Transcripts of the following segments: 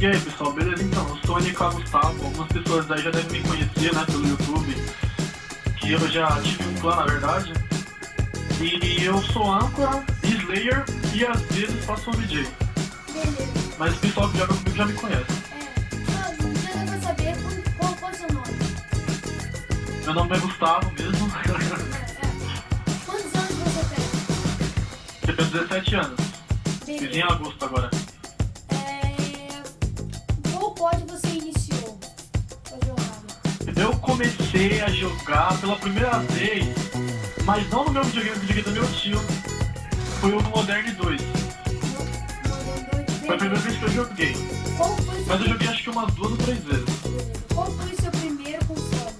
E aí pessoal, beleza? Então, eu sou o NK Gustavo, algumas pessoas aí já devem me conhecer, né, pelo YouTube, que eu já tive um clã, na verdade, e eu sou âncora, Slayer e às vezes faço um VJ, Beleza. mas o pessoal que joga comigo já me conhece. Eu quero saber qual é o seu nome. Meu nome é Gustavo mesmo, Quantos anos você tem? eu tenho 17 anos, fiz em Beleza. agosto agora. Qual pod você iniciou a jogar? Eu comecei a jogar pela primeira vez, mas não no meu videogame do meu tio, foi o Modern 2. Foi a primeira vez que eu joguei, Qual foi o mas eu seu, joguei acho que umas 2 ou 3 vezes. qual foi o seu primeiro console?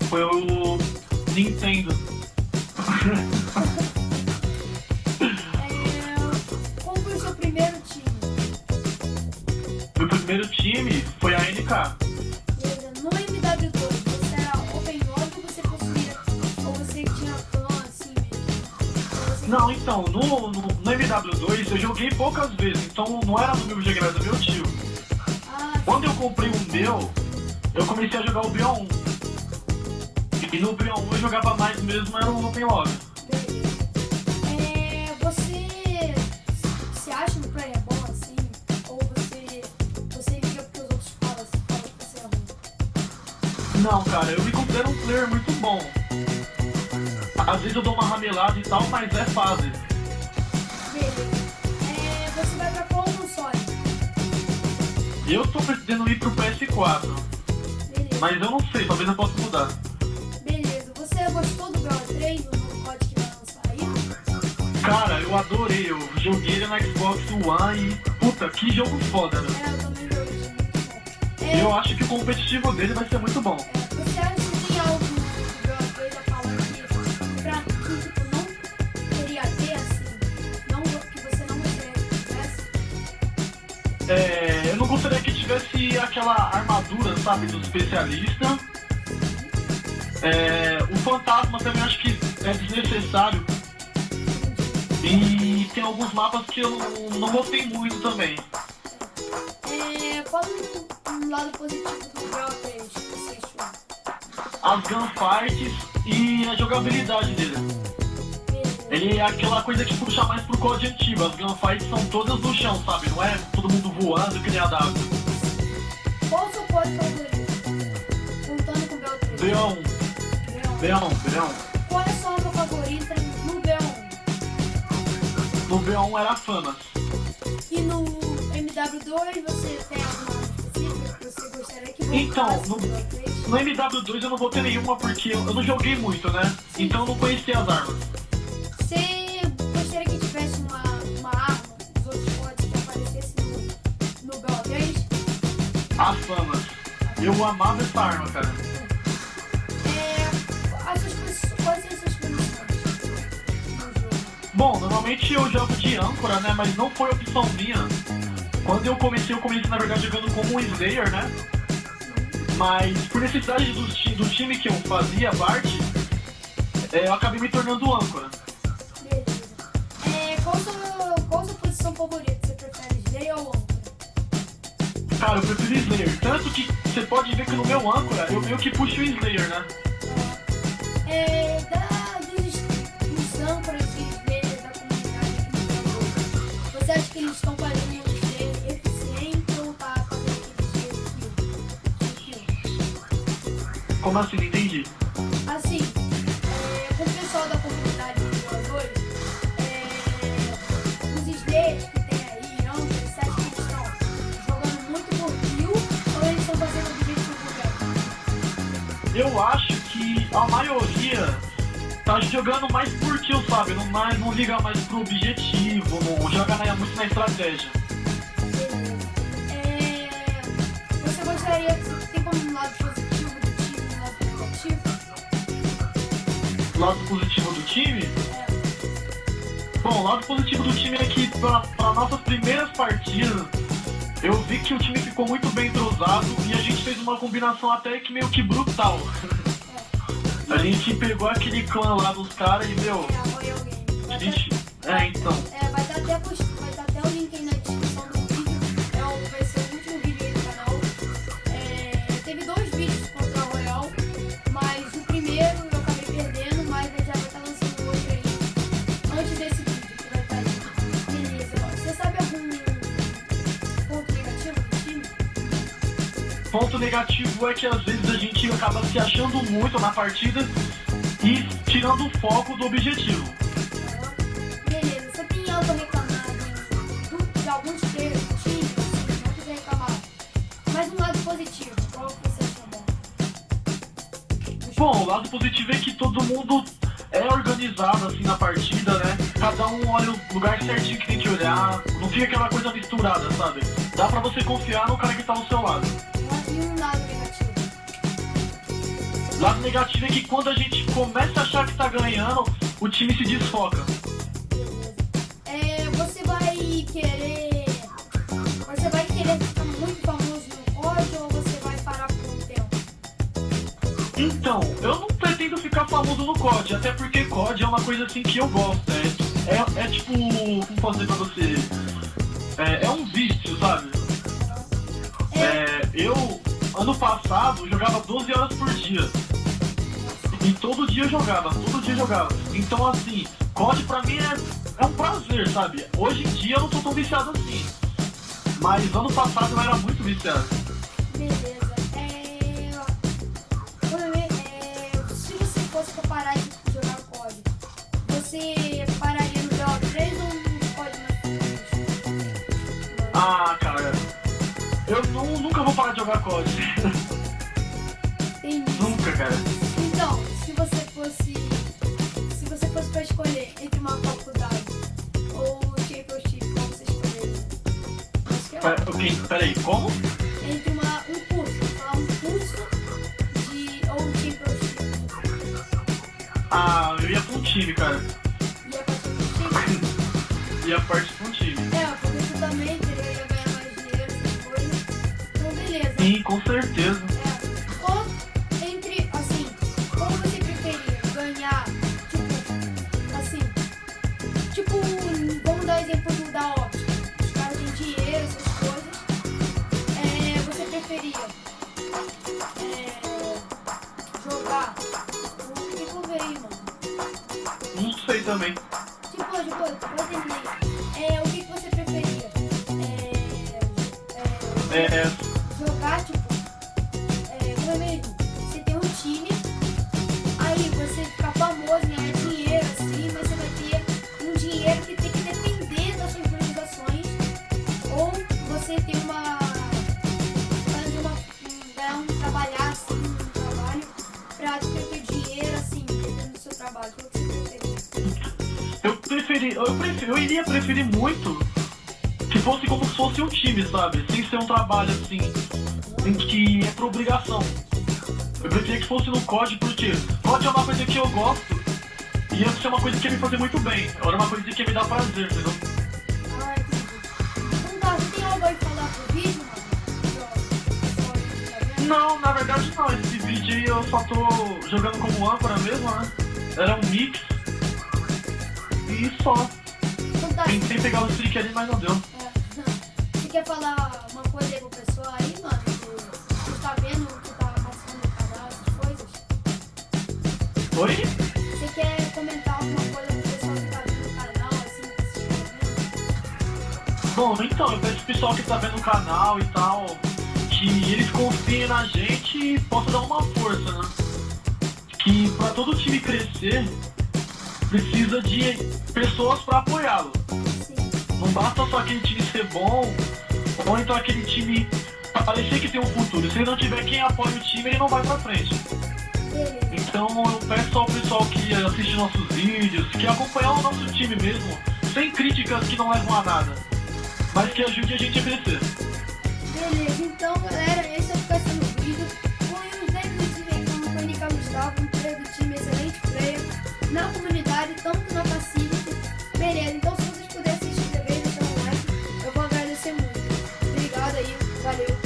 Foi o Nintendo. Qual foi o seu primeiro time? Meu primeiro time foi a NK. Beleza. No MW2, você era open log ou você conseguia, ou você tinha clã assim mesmo? Não, então, no MW2 eu joguei poucas vezes, então não era no meu videogame, era do meu tio. Quando eu comprei o meu, eu comecei a jogar o BO1. E no BO1 eu jogava mais mesmo, era o OpenLog. Você acha que o play é bom assim? Ou você liga porque os outros falam que você é ruim? Não, cara, eu me considero um player muito bom. Às vezes eu dou uma ramelada e tal, mas é fase. Beleza. Você vai pra qual console? Eu tô pretendendo ir pro PS4, Beleza. mas eu não sei, talvez eu possa mudar. Beleza. Você gostou do BO3, o novo código que vai lançar aí? Cara, eu adorei, eu joguei ele na Xbox One e, puta, que jogo foda, né? Eu também joguei, muito bom. Eu acho que o competitivo dele vai ser muito bom. Você acha que tem algo do BO3 a falar que pra que tipo, não teria a ver assim? Não, que você não gostaria que tivesse? Eu não gostaria que tivesse aquela armadura, sabe, do especialista. O fantasma também acho que é desnecessário. E tem alguns mapas que eu não gostei muito também. Qual um lado positivo do BO3 que você achou? As gunfights e a jogabilidade dele. Ele é aquela coisa que puxa mais pro COD antigo. As gunfights são todas no chão, sabe? Não é todo mundo voando que nem a W. Qual o seu código favorito? Contando com o BO3. B1, B1. B1. Qual é a sua arma favorita no B1? No B1 era Famas. E no MW2 você tem alguma arma específica que você gostaria que Então, voltasse no BO3? No MW2 eu não vou ter nenhuma porque eu não joguei muito, né? Então eu não conhecia as armas. Você gostaria que tivesse uma arma dos outros mods que aparecesse no BO3? As Famas. Eu amava essa arma, cara. Quais são as suas posições no jogo? Bom, normalmente eu jogo de âncora, né? Mas não foi opção minha. Quando eu comecei na verdade jogando como um Slayer, né? Mas por necessidade do time que eu fazia parte, eu acabei me tornando âncora. Beleza. Qual a sua posição favorita? Você prefere Slayer ou âncora? Cara, eu prefiro Slayer. Tanto que você pode ver que no meu âncora eu meio que puxo o Slayer, né? Dos âncoras e Slayer da comunidade aqui no Brasil, você acha que eles estão fazendo um Slayer eficiente ou tá fazendo aquele Slayer kill? Como assim? Não entendi. Assim, com o pessoal da comunidade de jogadores, os Slayers que tem aí, âncoras, você acha que eles estão jogando muito por kill ou eles estão fazendo objetivo real? Eu acho que a maioria tá jogando mais por kill, sabe? Não liga mais pro objetivo, não joga muito na estratégia. Você gostaria que tem como um lado positivo do time e um lado negativo? O lado positivo do time? Bom, o lado positivo do time é que para nossas primeiras partidas eu vi que o time ficou muito bem entrosado e a gente fez uma combinação até que meio que brutal. A gente pegou aquele clã lá dos caras e, meu, Royal Game. então. Vai estar até o link aí na descrição do vídeo. Ponto negativo é que às vezes a gente acaba se achando muito na partida e tirando o foco do objetivo. Beleza, você tem algo a reclamar de alguns players do time? Assim, não quiser reclamar. Mas um lado positivo, qual que você achou bom? Bom, o lado positivo é que todo mundo é organizado assim na partida, né? Cada um olha o lugar certinho que tem que olhar, não fica aquela coisa misturada, sabe? Dá pra você confiar no cara que tá ao seu lado. E um lado negativo? O lado negativo é que quando a gente começa a achar que tá ganhando, o time se desfoca. Beleza. Você vai querer ficar muito famoso no COD ou você vai parar por um tempo? Então, eu não pretendo ficar famoso no COD, até porque COD é uma coisa assim que eu gosto. É tipo, como posso dizer pra você? É um vício, sabe? Eu, ano passado, jogava 12 horas por dia. E todo dia eu jogava. Então, assim, COD pra mim é um prazer, sabe? Hoje em dia eu não tô tão viciado assim. Mas ano passado eu era muito viciado. Beleza. Se você fosse pra parar de jogar COD, você pararia no BO3 ou no COD mais frente? Ah, cara, eu nunca vou parar de jogar COD. Tem isso. Nunca, cara. Então, se você fosse pra escolher entre uma faculdade ou o Championship, qual você escolheria? Acho que é Ok, peraí, como? entre um curso, falar um curso ou um Championship. Ah, eu ia pra um time, cara. Ia partir do time? Ia partir pra um time. Porque tu também queria ganhar mais dinheiro, essas coisas. Então, beleza. Sim, com certeza. Ou entre, assim, como você preferia ganhar, vamos dar exemplo da óptica. Os caras têm dinheiro, essas coisas. Você preferia jogar. O que eu veio, mano? Não sei também. Depois, terminei. O que você preferia? Jogar, como é mesmo? Você tem um time, aí você fica famoso, ganhar dinheiro assim, mas você vai ter um dinheiro que tem que depender das suas organizações, ou você tem trabalhar assim, um trabalho pra ter dinheiro assim, dependendo do seu trabalho. O que você preferia? Eu iria preferir muito se fosse como se fosse um time, sabe? Sem ser um trabalho assim, em que é por obrigação. Eu preferia que fosse no COD, porque COD é uma coisa que eu gosto e ia ser uma coisa que ia me fazer muito bem. Era uma coisa que ia me dar prazer, entendeu? Entendi. Então tá, você tem algo aí pra falar pro vídeo, mano? Não, na verdade não. Esse vídeo aí eu só tô jogando como âncora mesmo, né? Era um mix. E só. Então tá, Tentei pegar o streak ali, mas não deu. você quer falar uma coisa aí pro pessoal aí, mano? Você tá vendo o que tá passando no canal, essas coisas? Oi? Você quer comentar alguma coisa pro pessoal que tá vendo no canal, assim, que se inscrevendo? Bom, então, eu peço pro pessoal que tá vendo o canal e tal, que eles confiem na gente e possam dar uma força, né? Que pra todo time crescer, precisa de pessoas pra apoiá-lo. Sim. Não basta só aquele time ser bom, ou então aquele time parecer que tem um futuro. Se ele não tiver quem apoie o time, ele não vai pra frente. Beleza. Então eu peço ao pessoal que assiste nossos vídeos, que acompanhar o nosso time mesmo, sem críticas que não levam a nada, mas que ajude a gente a crescer. Beleza, então galera, esse foi sendo o vídeo. Foi uns 10 minutos de reclamo com o Henrique Gustavo, um player do time, excelente player, na comunidade, tanto na Facility. Beleza, então se vocês puderem se inscrever e deixar um like, eu vou agradecer muito. Obrigado aí, valeu.